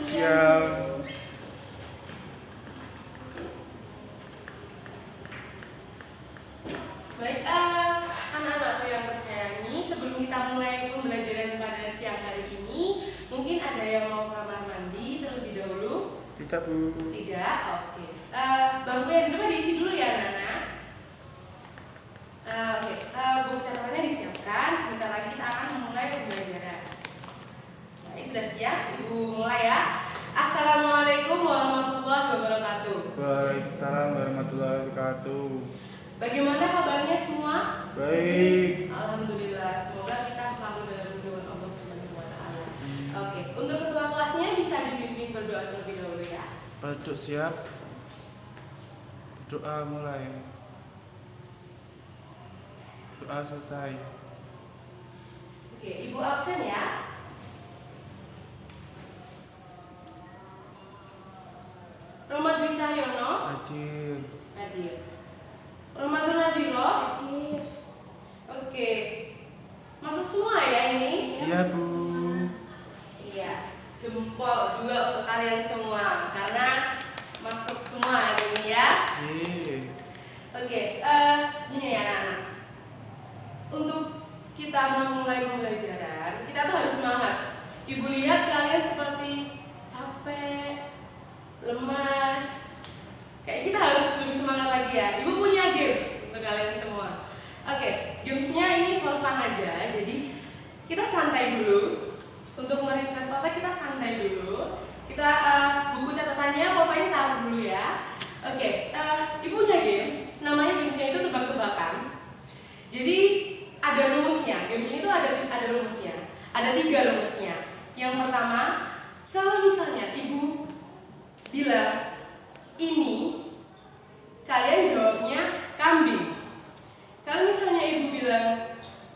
siang. Baik, anak-anakku yang kusayangi, sebelum kita mulai pembelajaran pada siang hari ini, mungkin ada yang mau kamar mandi terlebih dahulu? Tidak, Bu. Tidak? Oke. Bangku yang di depan diisi dulu ya, anak-anak. Oke, buku catatannya disiapkan. Sebentar lagi kita akan memulai pembelajaran. Baik, sudah siap? Ibu mulai ya. Assalamualaikum warahmatullahi wabarakatuh. Waalaikumsalam warahmatullahi wabarakatuh. Bagaimana kabarnya semua? Baik. Alhamdulillah, semoga kita selalu dalam lindungan Allah Subhanahu wa taala. Oke, untuk ketua kelasnya bisa dibimbing berdoa terlebih dahulu ya. Duduk siap. Doa mulai. Doa selesai. Oke, Ibu absen ya. Romat Dwi Cahyono Hadir. hadir. Romadhon Nabiro hadir. Oke. Masuk semua ya ini? Iya, masuk Bu. semua. Iya. Jempol juga untuk kalian semua karena masuk semua hari ini ya. Iya. Oke, gini ya anak-anak. Untuk kita memulai pembelajaran, kita tuh harus semangat. Ibu lihat kalian seperti capek, lemas. Kayak kita harus lebih semangat lagi ya. Ibu punya games untuk kalian semua. Oke, gamesnya ini for fun aja. Jadi kita santai dulu. Untuk merefresh otak kita santai dulu. Kita buku catatannya pokoknya taruh dulu ya. Oke, Ibu punya games. Namanya gamesnya itu tebak-tebakan. Jadi ada rumusnya. Game ini tuh ada rumusnya. Ada 3 rumusnya. Yang pertama, kalau misalnya Ibu bilang ini, kalian jawabnya kambing. Kalau misalnya Ibu bilang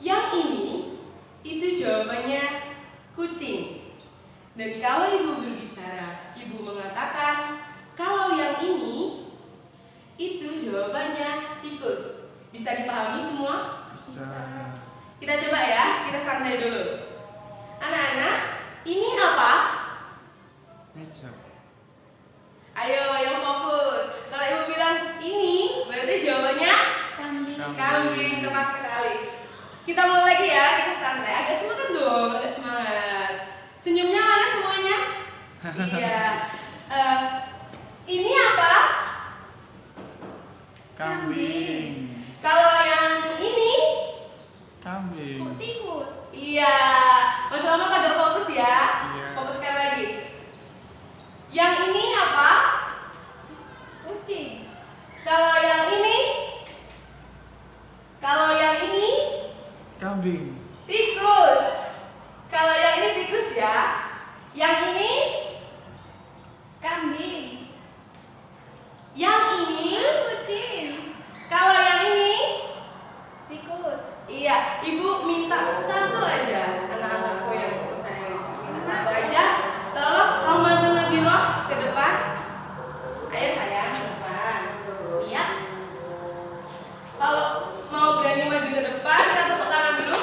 yang ini, itu jawabannya kucing. Dan kalau Ibu berbicara, Ibu mengatakan kalau yang ini, itu jawabannya tikus. Bisa dipahami semua? Bisa. Kita coba ya, kita santai dulu. Anak-anak, ini apa? Meja. Ayo yang fokus. Kalau Ibu bilang ini, berarti jawabannya Kambing. kambing. Tepat sekali. Kita mulai lagi ya, kita santai. Agak semangat dong, agak semangat. Senyumnya mana semuanya? Iya. Ini apa? Kambing. Kalau yang ini? Kambing. Tikus. Iya. Mas Lama agak fokus ya. Iya. Fokuskan lagi. Yang ini apa? Kucing. Kalau yang ini? Kalau yang ini? Kambing. Tikus. Kalau yang ini tikus ya. Yang ini? Kambing. Yang ini? Kucing. Kalau yang ini? Tikus. Iya, Ibu minta satu aja. Anak-anakku yang fokus sayang, minta satu aja. Tolong Romadhon Nabiroh ke depan. Ayo sayang ke depan. Iya. Kalau mau berani maju ke depan, kita tepuk tangan dulu.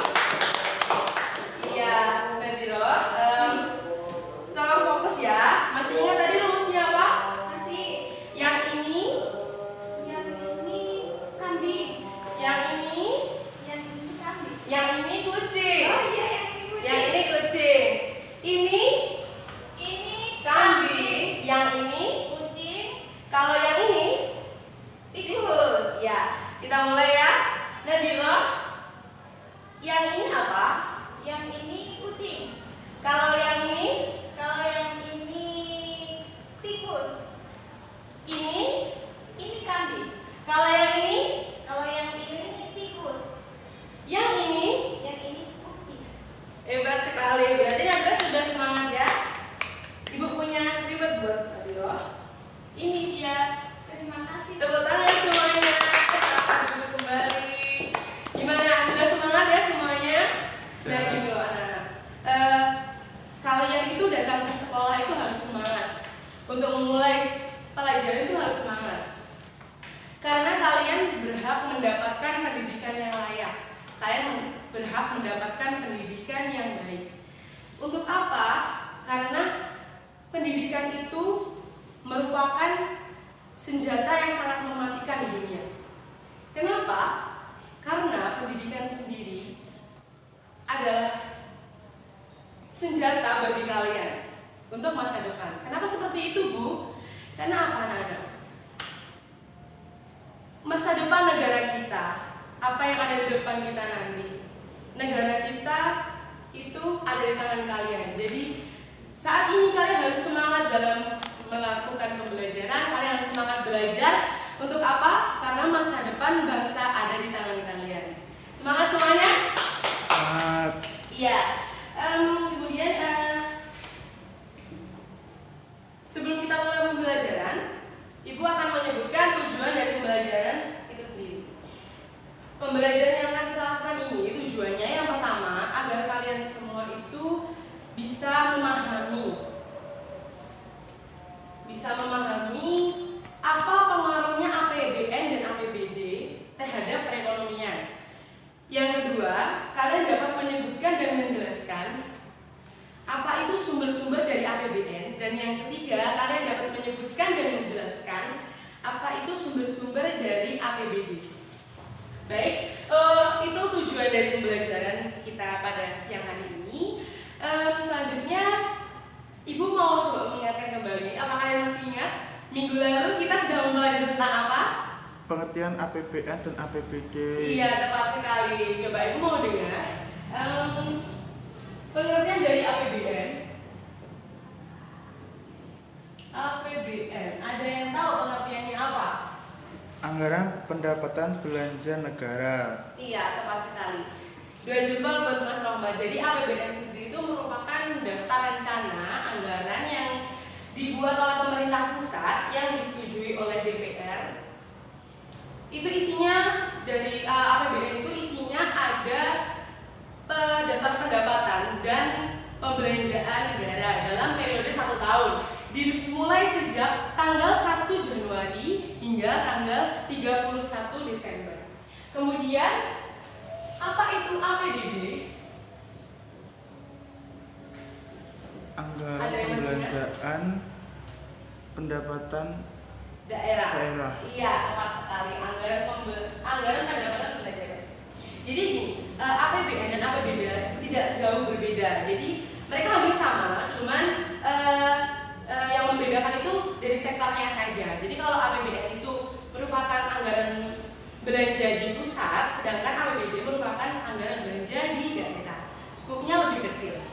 Iya, Nabiroh. Tolong fokus ya. Masih ingat tadi rumusnya apa? Masih. Yang ini, Yang ini kambing. yang ini, Yang ini kambing. yang ini kucing. Oh iya, yang ini kucing. Yang ini kucing. Ini Ini kambing. Yang ini, kucing. kalau yang ini tikus. Ya, kita mulai ya. Nadira, yang ini apa? Yang ini kucing. Kalau yang ini, Kalau yang ini tikus. ini. Ini kambing. Kalau yang ini, Kalau yang ini tikus. yang ini. Yang ini kucing. Hebat sekali. Berarti Nadira sudah semangat ya. Ibu punya ribet buat Nadira. Ini dia. Terima kasih. Tepuk tangan semuanya. Selamat duduk kembali. Gimana? Sudah semangat ya semuanya? Nah gini loh anak-anak. Kalian itu datang ke sekolah itu harus semangat. Untuk memulai pelajaran itu harus semangat. Karena kalian berhak mendapatkan pendidikan yang layak. Kalian berhak mendapatkan pendidikan yang baik. Untuk apa? Karena pendidikan itu merupakan senjata yang sangat mematikan di dunia. Kenapa? Karena pendidikan sendiri adalah senjata bagi kalian untuk masa depan. Kenapa seperti itu, Bu? Karena apa, anak-anak? Masa depan negara kita, apa yang ada di depan kita nanti, negara kita itu ada di tangan kalian. Jadi saat ini kalian harus semangat dalam melakukan pembelajaran. Kalian harus semangat belajar. Untuk apa? Karena masa depan bangsa ada di tangan kalian. Semangat semuanya. Semangat. Iya. Kemudian sebelum kita mulai pembelajaran, Ibu akan menyebutkan tujuan dari pembelajaran itu sendiri. Pembelajaran yang akan kita lakukan ini tujuannya yang pertama agar kalian semua itu bisa memahami apa pengaruhnya APBN dan APBD terhadap perekonomian. Yang kedua, kalian dapat menyebutkan dan menjelaskan apa itu sumber-sumber dari APBN. Dan yang ketiga, kalian dapat menyebutkan dan menjelaskan apa itu sumber-sumber dari APBD. Baik, itu tujuan dari pembelajaran kita pada siang hari ini. Selanjutnya, Ibu mau coba mengingatkan kembali. Apa kalian masih ingat? Minggu lalu kita sudah mempelajari tentang apa? Pengertian APBN dan APBD. Iya, tepat sekali. Coba Ibu mau dengar. Pengertian dari APBN. APBN, ada yang tahu pengertiannya apa? Anggaran pendapatan belanja negara. Iya, tepat sekali. 2 jempol buat Mas Romba. Jadi APBN sendiri itu merupakan daftar rencana anggaran yang dibuat oleh pemerintah pusat yang disetujui oleh DPR. Itu isinya dari APBN itu isinya ada daftar pendapatan dan pembelanjaan negara dalam periode 1 tahun. Dimulai sejak tanggal 1 Januari hingga tanggal 31 Desember. Kemudian apa itu APBD? Anggaran Ada yang masih ingat? pembelanjaan pendapatan Daerah. Iya, tepat sekali. Anggaran pendapatan daerah. Jadi gini, APBN dan APBD tidak jauh berbeda. Jadi mereka hampir sama, cuman yang membedakan itu dari sektornya saja. Jadi kalau APBN itu merupakan anggaran belanja di pusat, sedangkan APBD merupakan anggaran belanja di daerah. Skupnya lebih kecil.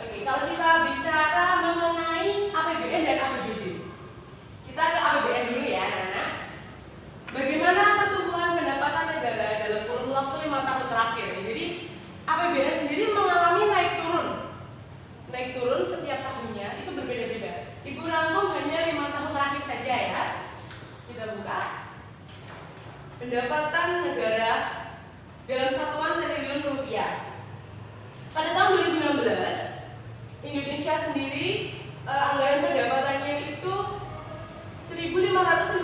Oke, kalau kita bicara mengenai APBN dan APBD, kita ke APBN dulu ya, anak-anak. Bagaimana pertumbuhan pendapatan negara dalam kurun waktu 5 tahun terakhir? Jadi APBN sendiri mengalami naik turun setiap tahunnya, itu berbeda-beda. Ibu rangkum hanya 5 tahun terakhir saja ya. Kita buka. Pendapatan negara dalam satuan triliun rupiah. Pada tahun 2016, Indonesia sendiri anggaran pendapatannya itu 1.555,9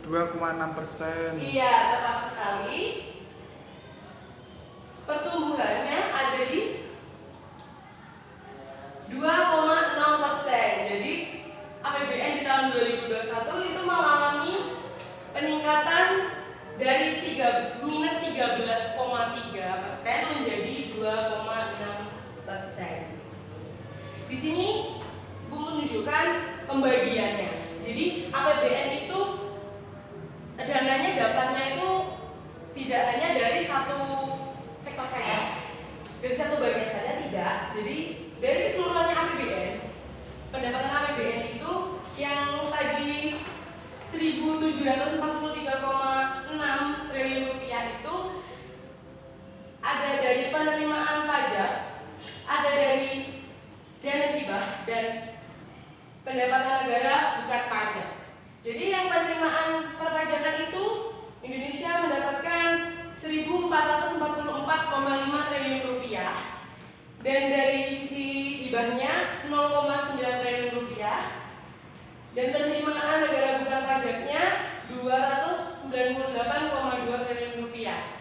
2,6%. Iya, tepat sekali. Pertumbuhannya ada di 2,6%. Jadi APBN di tahun 2021 itu mengalami peningkatan dari minus 13,3% menjadi 2,6%. Di sini Bu menunjukkan pembagiannya. Jadi APBN itu dananya dapatnya itu tidak hanya dari satu sektor saja, dari satu bagian saja, tidak. Jadi dari keseluruhannya APBN, pendapatan APBN itu yang tadi 1.743,6 triliun rupiah itu ada dari penerimaan pajak, ada dari dana hibah, dan pendapatan negara bukan pajak. Jadi yang penerimaan perpajakan itu Indonesia mendapatkan 1.444,5 triliun rupiah, dan dari sisi hibahnya 0,9 triliun rupiah, dan penerimaan negara bukan pajaknya 298,2 triliun rupiah.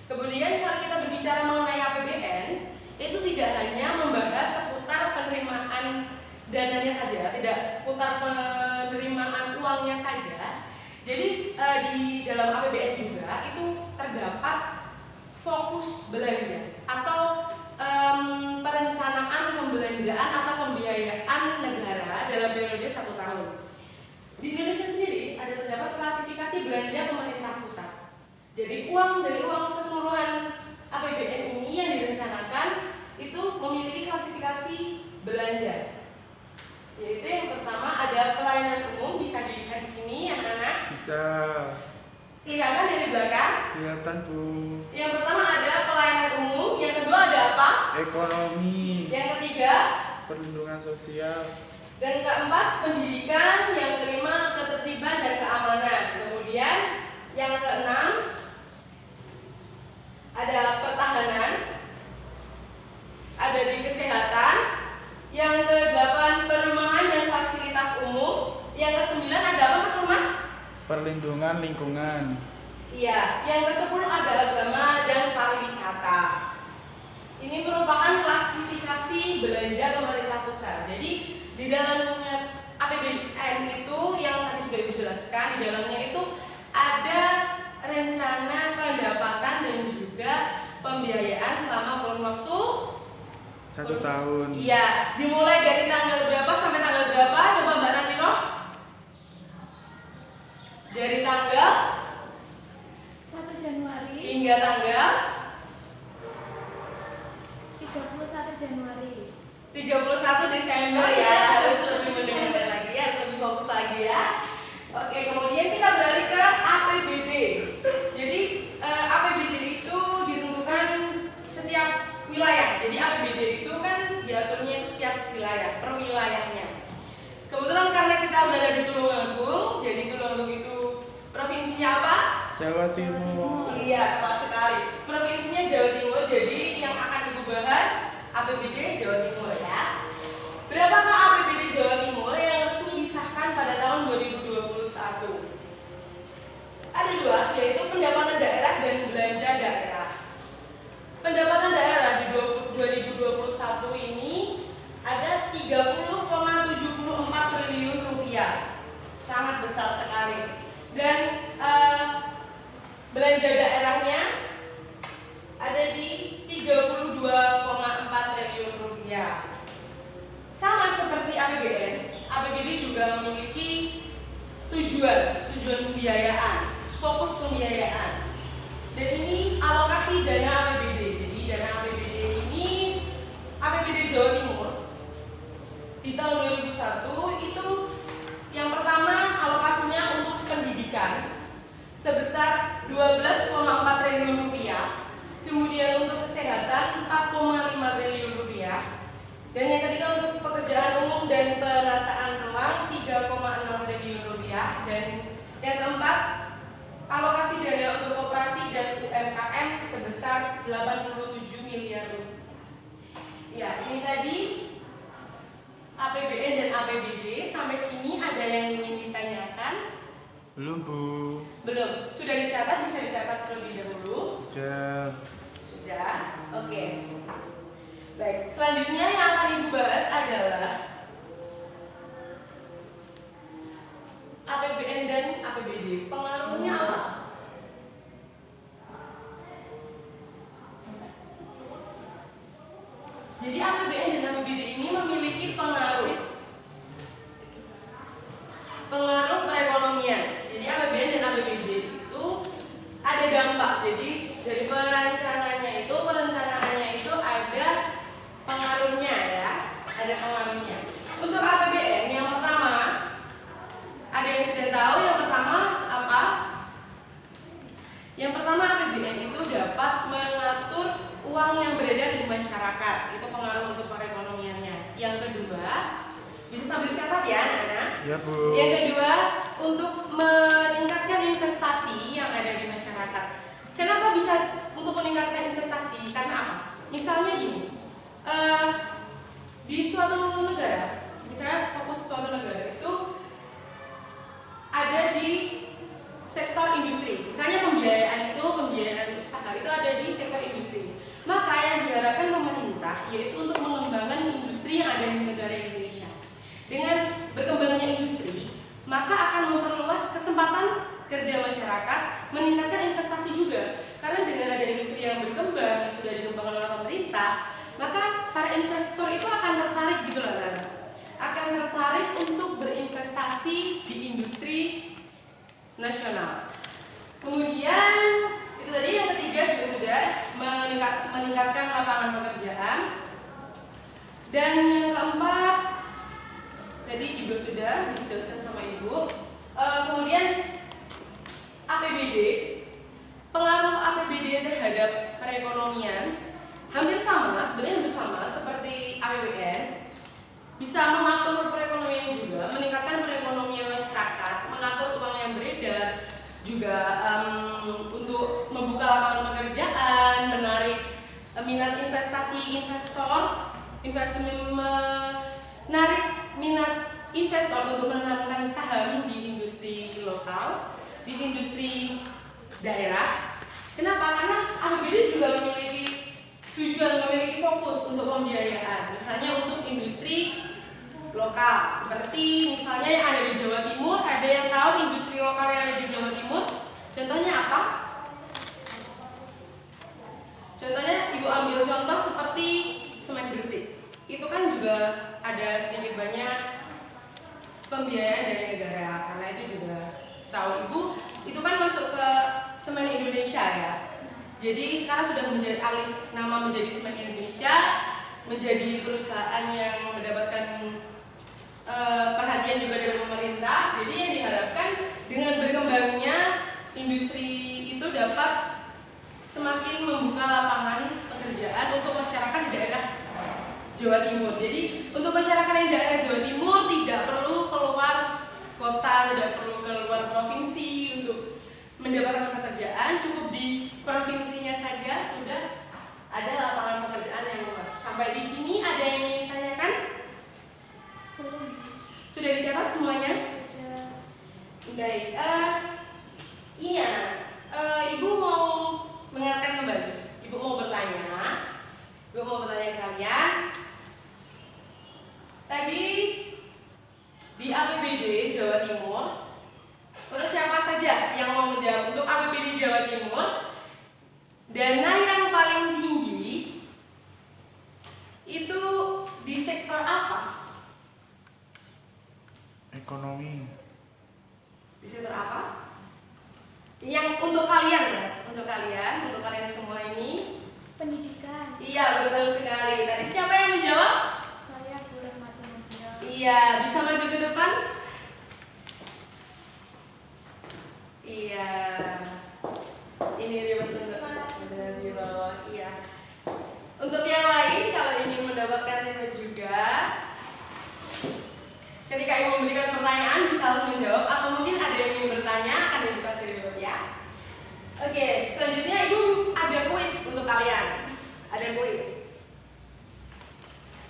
Kemudian kalau kita berbicara mengenai APBN, itu tidak hanya membahas seputar penerimaan dananya saja, tidak seputar penerimaan uangnya saja. Jadi di dalam APBN juga itu terdapat fokus belanja atau perencanaan pembelanjaan atau pembiayaan negara dalam periode 1 tahun. Di Indonesia sendiri ada terdapat klasifikasi belanja pemerintah pusat. Jadi dari uang keseluruhan APBN ini yang direncanakan itu memiliki klasifikasi belanja. Yaitu yang pertama ada pelayanan umum, bisa dilihat di sini anak-anak. Bisa. Kelihatan dari belakang? Kelihatan, Bu. Yang pertama ada pelayanan umum, yang kedua ada apa? Ekonomi. Yang ketiga Perlindungan sosial. dan keempat pendidikan, yang kelima ketertiban dan keamanan. Kemudian yang keenam ada pertahanan, ada di kesehatan, yang ke-8 perumahan dan fasilitas umum, yang ke-9 ada apa Mas Rumah? Perlindungan lingkungan. Iya, yang ke-10 ada agama dan pariwisata. Ini merupakan klasifikasi belanja pemerintah pusat. Jadi di dalamnya APBN itu yang tadi sudah Ibu jelaskan, di dalamnya itu ada rencana pendapatan dan juga pembiayaan selama kurun waktu 1 tahun. Iya, dimulai dari tanggal berapa sampai tanggal berapa? Coba Mbak Nantino. Dari tanggal 1 Januari hingga tanggal 31 Januari. 31 Desember ya, harus lebih mendengar lagi, harus lebih fokus lagi ya. Oke, kemudian kita beralih ke APBD. Jadi APBD itu ditentukan setiap wilayah. Jadi APBD itu kan diaturnya setiap wilayah, per wilayahnya. Kebetulan karena kita berada di Tulungagung, jadi Tulungagung itu provinsinya apa? Jawa Timur. Iya, tepat sekali. Provinsinya Jawa Timur, jadi yang akan Ibu bahas APBD Jawa Timur ya. Berapakah APBD Jawa Timur yang resmi disahkan pada tahun 2021? Ada 2, yaitu pendapatan daerah dan belanja daerah. Pendapatan daerah di 2021 ini ada 30,74 triliun rupiah, sangat besar sekali. Dan belanja daerahnya ada di 32,4 triliun rupiah. Sama seperti APBN, APBD juga memiliki tujuan pembiayaan, fokus pembiayaan. Dan ini alokasi dana APBD. Jadi dana APBD ini, APBD Jawa Timur di tahun 2001 itu yang pertama alokasinya untuk pendidikan sebesar 12,4 triliun rupiah. Kemudian untuk kesehatan 4,5 triliun rupiah. Dan yang ketiga untuk pekerjaan umum dan penataan ruang 3,6 triliun rupiah. Dan yang keempat alokasi dana untuk koperasi dan UMKM sebesar 87 miliar rupiah. Ya, ini tadi APBN dan APBD. Sampai sini ada yang ingin ditanyakan? Belum Bu. Belum. Sudah dicatat, bisa dicatat terlebih dahulu. Sudah. Sudah. Oke. Baik, selanjutnya yang akan Ibu bahas adalah APBN dan APBD. Pengaruhnya apa? Jadi APBN dan APBD ini memiliki pengaruh perekonomian. Jadi APBN dan APBD itu ada dampak. Jadi dari perencanaannya itu ada pengaruhnya ya, ada pengaruhnya. Untuk APBN yang pertama, ada yang sudah tahu yang pertama apa? Yang pertama APBN itu dapat mengatur uang yang beredar di masyarakat. Itu pengaruh untuk perekonomiannya. Yang kedua, bisa sambil catat ya anak-anak. Ya Bu. Yang kedua, untuk meningkatkan investasi yang ada di masyarakat. Kenapa bisa untuk meningkatkan investasi? Karena apa? Misalnya gini, di suatu negara, misalnya fokus suatu negara itu ada di sektor industri. Misalnya pembiayaan usaha itu ada di sektor industri. Maka yang diharapkan pemerintah yaitu untuk mengembangkan industri yang ada di negara Indonesia. Dengan berkembangnya industri, maka akan memperluas kesempatan kerja masyarakat, meningkatkan investasi juga. Karena dengan ada industri yang berkembang, yang sudah dikembangkan oleh pemerintah, maka para investor itu akan tertarik gitu loh, akan tertarik untuk berinvestasi di industri nasional. Kemudian itu tadi yang ketiga juga sudah meningkatkan lapangan pekerjaan. Dan yang keempat tadi juga sudah dijelaskan sama Ibu. Kemudian APBD, pengaruh APBD terhadap perekonomian hampir sama, sebenarnya hampir sama seperti APBN. Bisa mengatur perekonomian juga, meningkatkan perekonomian masyarakat, mengatur uang yang beredar, juga untuk membuka lapangan pekerjaan, menarik minat investasi menarik minat investor untuk menanamkan saham di industri lokal, di industri daerah. Kenapa? Karena APBD juga memiliki tujuan, memiliki fokus untuk pembiayaan. Misalnya untuk industri lokal, seperti misalnya yang ada di Jawa Timur. Ada yang tahu industri lokal yang ada di Jawa Timur? Contohnya apa? Contohnya Ibu ambil contoh seperti semen Gresik. Itu kan juga ada sedikit banyak pembiayaan dari negara. Karena itu juga setahu Ibu itu kan masuk ke Semen Indonesia ya. Jadi sekarang sudah menjadi alih nama menjadi Semen Indonesia, menjadi perusahaan yang mendapatkan perhatian juga dari pemerintah. Jadi yang diharapkan dengan berkembangnya industri itu dapat semakin membuka lapangan pekerjaan untuk masyarakat di daerah Jawa Timur. Jadi untuk masyarakat di daerah Jawa Timur tidak perlu keluar kota, tidak perlu keluar provinsi untuk mendapatkan pekerjaan. Cukup di provinsinya saja sudah ada lapangan pekerjaan yang luas. Sampai di sini ada yang ingin ditanyakan? Sudah dicatat semuanya? Baik. Ini ya, Ibu mau mengingatkan kembali. Ibu mau bertanya ke kalian. Tadi di APBD Jawa Timur, untuk siapa saja yang mau menjawab? Untuk APBD Jawa Timur, dana yang paling tinggi itu di sektor apa? Ekonomi. Di sektor apa? Yang untuk kalian, Mas, untuk kalian semua ini. Pendidikan. Iya, betul sekali. Tadi siapa yang menjawab? Saya Bu Rahmatul Mutia. Iya, bisa maju ke depan? Iya. Ini dia sudah di bawah. Iya. Untuk yang lain, kalau ingin mendapatkan nilai juga, ketika Ibu memberikan pertanyaan bisa langsung menjawab, atau mungkin ada yang ingin bertanya akan difasilitasi ya. Oke, selanjutnya Ibu ada kuis untuk kalian. Ada kuis.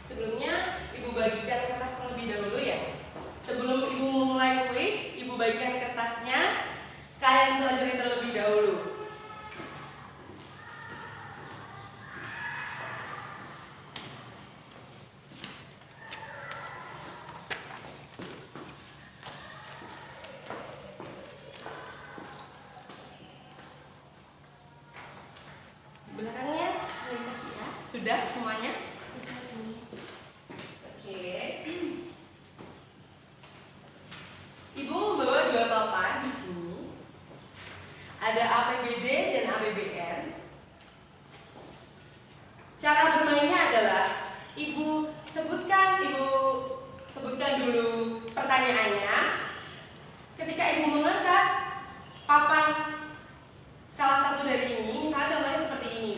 Sebelumnya Ibu bagikan kertas terlebih dahulu ya. Sebelum Ibu memulai kuis, Ibu bagikan kertasnya. belakangnya dikasih ya. Sudah semuanya? Sudah sih. Oke. Ibu membawa dua papan di sini. Ada APBD dan APBN. Cara bermainnya adalah Ibu sebutkan dulu pertanyaannya. Ketika Ibu mengangkat papan salah satu dari ini, misalnya contohnya seperti ini.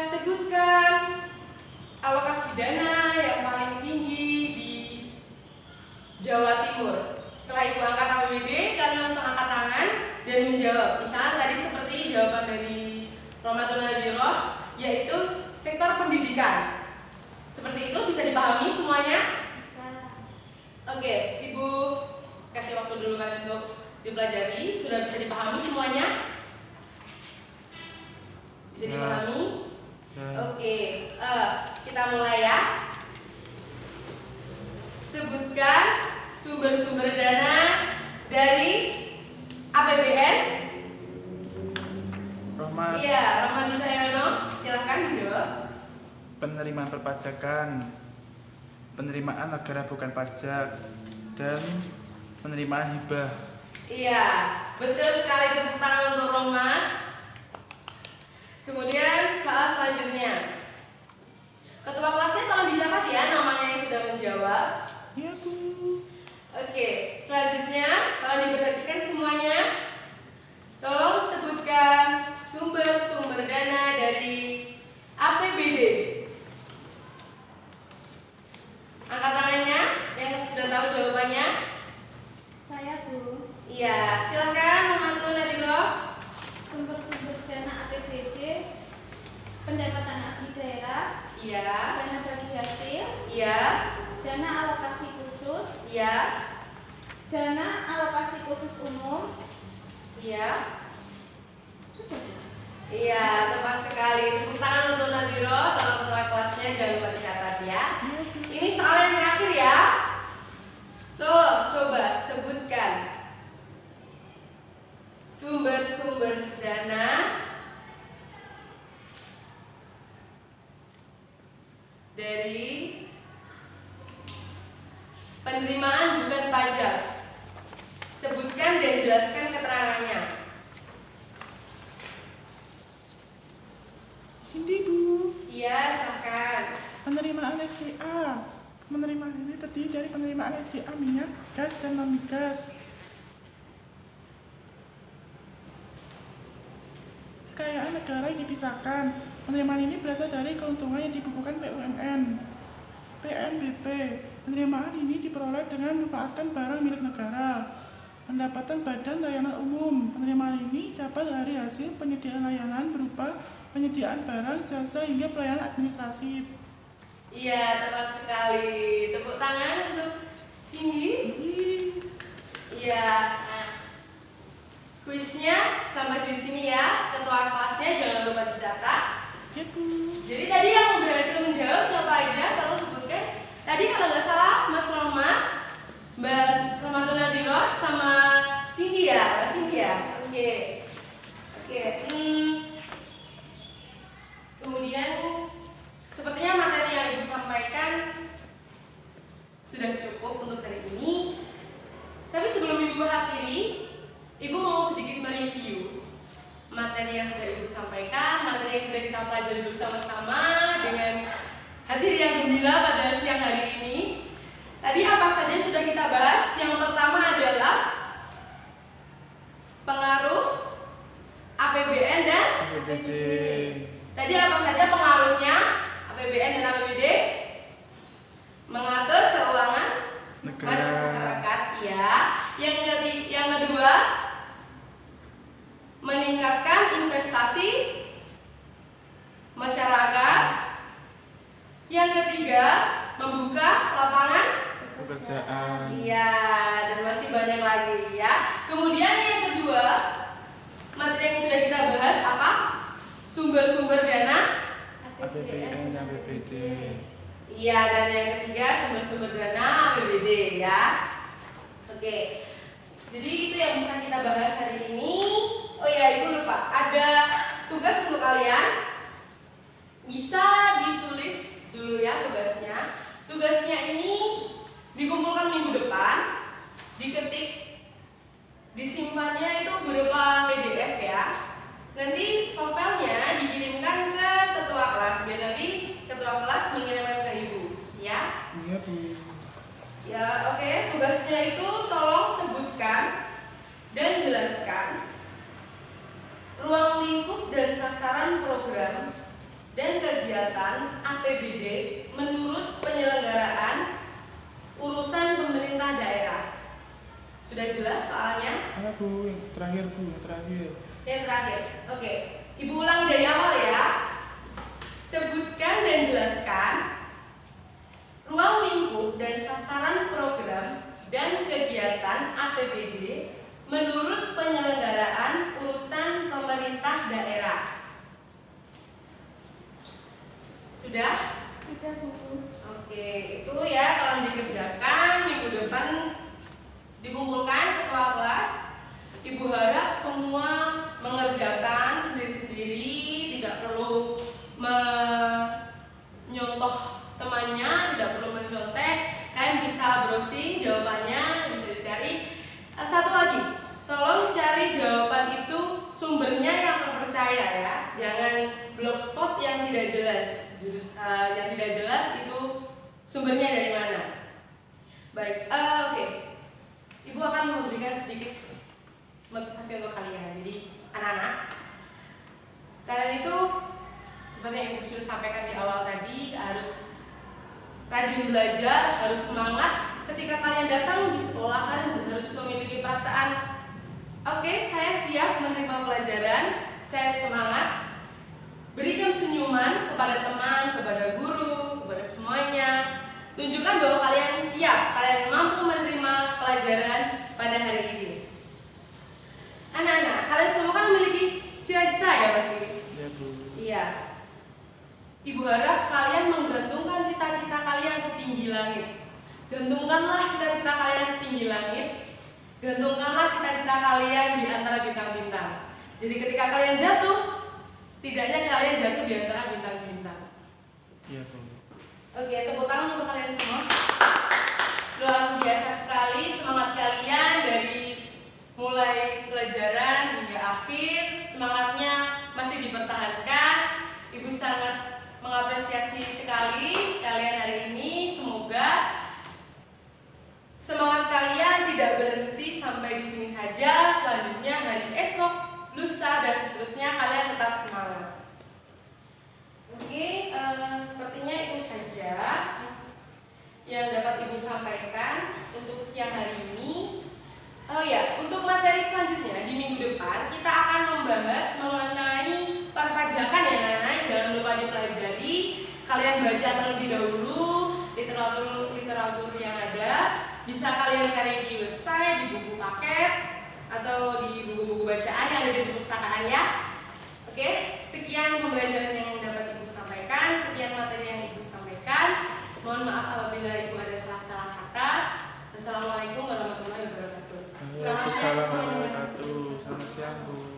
Sebutkan alokasi dana yang paling tinggi di Jawa Timur. Setelah Ibu angkat APBD, kalian langsung angkat tangan dan menjawab. Misalnya tadi seperti jawaban dari Romatun Nadhiroh, yaitu sektor pendidikan. Seperti itu, bisa dipahami semuanya? Bisa. Oke, Ibu kasih waktu dulu kalian untuk dipelajari. Sudah bisa dipahami semuanya? Bisa Ya. dipahami? Ya. Oke, kita mulai ya. Sebutkan sumber-sumber dana dari APBN. Rahmat. Iya, Rahmadi Cahyono, silahkan dijawab. Penerimaan perpajakan, penerimaan negara bukan pajak, dan penerimaan hibah. Iya, betul sekali, tepuk tangan untuk Roma. Kemudian soal selanjutnya. Ketua kelasnya tolong dicatat ya namanya yang sudah menjawab. Ya Bu. Oke, selanjutnya tolong diperhatikan semuanya. Tolong sebutkan sumber-sumber dana dari APBD. Angkat tangannya yang sudah tahu jawabannya. Saya Bu. Iya, silakan Romatun Nadhiroh. Sumber-sumber dana APBD, pendapatan asli daerah, Iya, dana bagi hasil, iya, dana alokasi khusus, iya, dana alokasi khusus umum. iya. Sudah. Iya, tepat sekali. Tepuk tangan untuk Nadhiroh, tolong ketua kelasnya jangan lupa dicatat ya. Ini soal yang terakhir ya. Tolong coba sebutkan sumber-sumber dana dari penerimaan bukan pajak. Sebutkan dan jelaskan keterangannya. Cindy Bu. Iya, silakan. Penerimaan SDA. Penerimaan ini terdiri dari penerimaan SDA minyak, gas, dan non-migas. Kekayaan negara yang dipisahkan. Penerimaan ini berasal dari keuntungan yang dibukukan BUMN. PNBP. Penerimaan ini diperoleh dengan memanfaatkan barang milik negara. Pendapatan Badan Layanan Umum. Penerimaan ini dapat dari hasil penyediaan layanan berupa penyediaan barang, jasa, hingga pelayanan administrasi. Iya, tepat sekali. Tepuk tangan untuk Cindy. Iya. Kuisnya sampai di sini ya. Ketua kelasnya jangan lupa dicatat. Ya Bu. Jadi tadi yang berhasil menjawab siapa aja? Tolong sebutkan. Tadi kalau nggak salah Mas Roma, Mbak Romatun Nadhiroh, sama Cindy ya, Mbak Cindy ya. Oke. Oke. Kemudian sepertinya materi yang Ibu sampaikan sudah cukup untuk hari ini. Tapi sebelum Ibu akhiri, Ibu mau sedikit mereview materi yang sudah Ibu sampaikan, materi yang sudah kita pelajari bersama-sama dengan hati yang gembira pada siang hari ini. Tadi apa saja sudah kita bahas? Yang pertama adalah pengaruh APBN dan APBD. tadi apa saja pengaruhnya APBN dan APBD? Mengatur keuangan Negara. masyarakat, ya. Yang kedua, meningkatkan investasi masyarakat. Yang ketiga, membuka lapangan Pekerjaan. iya, dan masih banyak lagi ya. Kemudian yang kedua, materi yang sudah kita bahas apa? Sumber-sumber dana. APBN dan APBD. Iya, dan yang ketiga sumber-sumber dana APBD ya. Oke. Jadi itu yang bisa kita bahas hari ini. Oh ya, Ibu lupa, ada tugas untuk kalian. Bisa ditulis dulu ya tugasnya. Tugasnya ini dikumpulkan minggu depan, diketik, disimpannya itu berupa PDF ya. Nanti sovelnya dikirimkan ke ketua kelas, biar nanti ketua kelas mengirimkan ke ibu, ya. Iya Bu. Ya, oke. Tugasnya itu tolong sebutkan dan jelaskan ruang lingkup dan sasaran program dan kegiatan APBD menurut penyelenggaraan urusan pemerintah daerah. Sudah jelas soalnya? Mana Bu? Yang terakhir Bu, yang terakhir. Yang terakhir, oke. Ibu ulangi dari awal ya. Sebutkan dan jelaskan ruang lingkup dan sasaran program dan kegiatan APBD menurut penyelenggaraan urusan pemerintah daerah. Sudah? Sudah Bu. Oke, itu ya tolong dikerjakan minggu depan, dikumpulkan ketua kelas. Ibu harap semua mengerjakan sendiri-sendiri, tidak perlu menyontoh temannya, tidak perlu mencontek. Kalian bisa browsing jawabannya, bisa dicari. Satu lagi, tolong cari jawaban itu sumbernya yang terpercaya ya, jangan blogspot yang tidak jelas. Yang tidak jelas itu sumbernya dari mana. Baik, oke. Ibu akan memberikan sedikit motivasi untuk kalian. Jadi anak-anak, kalian itu seperti yang ibu sudah sampaikan di awal tadi, harus rajin belajar, harus semangat. Ketika kalian datang di sekolah, kalian harus memiliki perasaan, oke, saya siap menerima pelajaran, saya semangat. Berikan senyuman kepada teman, kepada guru, kepada semuanya. Tunjukkan bahwa kalian siap, kalian mampu menerima pelajaran pada hari ini. Anak-anak, kalian semua kan memiliki cita-cita ya pasti? Iya Bu. Iya. Ibu harap kalian menggantungkan cita-cita kalian setinggi langit. Gantungkanlah cita-cita kalian setinggi langit. Gantungkanlah cita-cita kalian di antara bintang-bintang. Jadi ketika kalian jatuh, setidaknya kalian jatuh di antara bintang-bintang. Iya Bu. Oke, tepuk tangan untuk kalian semua. Luar biasa sekali semangat kalian dari mulai pelajaran hingga akhir. Semangatnya masih dipertahankan. Ibu sangat mengapresiasi sekali kalian hari ini. Semoga semangat kalian tidak berhenti sampai di sini saja. Selanjutnya hari esok, lusa dan seterusnya kalian tetap semangat. Oke, sepertinya itu saja yang dapat ibu sampaikan untuk siang hari ini. Oh ya, untuk materi selanjutnya di minggu depan kita akan membahas mengenai perpajakan ya Nana. Jangan lupa dipelajari. Kalian baca terlebih dahulu literatur yang ada. Bisa kalian cari di website, di buku paket, atau di buku-buku bacaan yang ada di perpustakaan ya. Oke, sekian pembelajaran yang dapat ibu sampaikan, sekian materi yang ibu sampaikan. Mohon maaf apabila ibu ada salah-salah kata. Assalamualaikum warahmatullahi wabarakatuh. Selamat siang Waalaikumsalam semuanya. warahmatullahi wabarakatuh. Selamat siang Bu.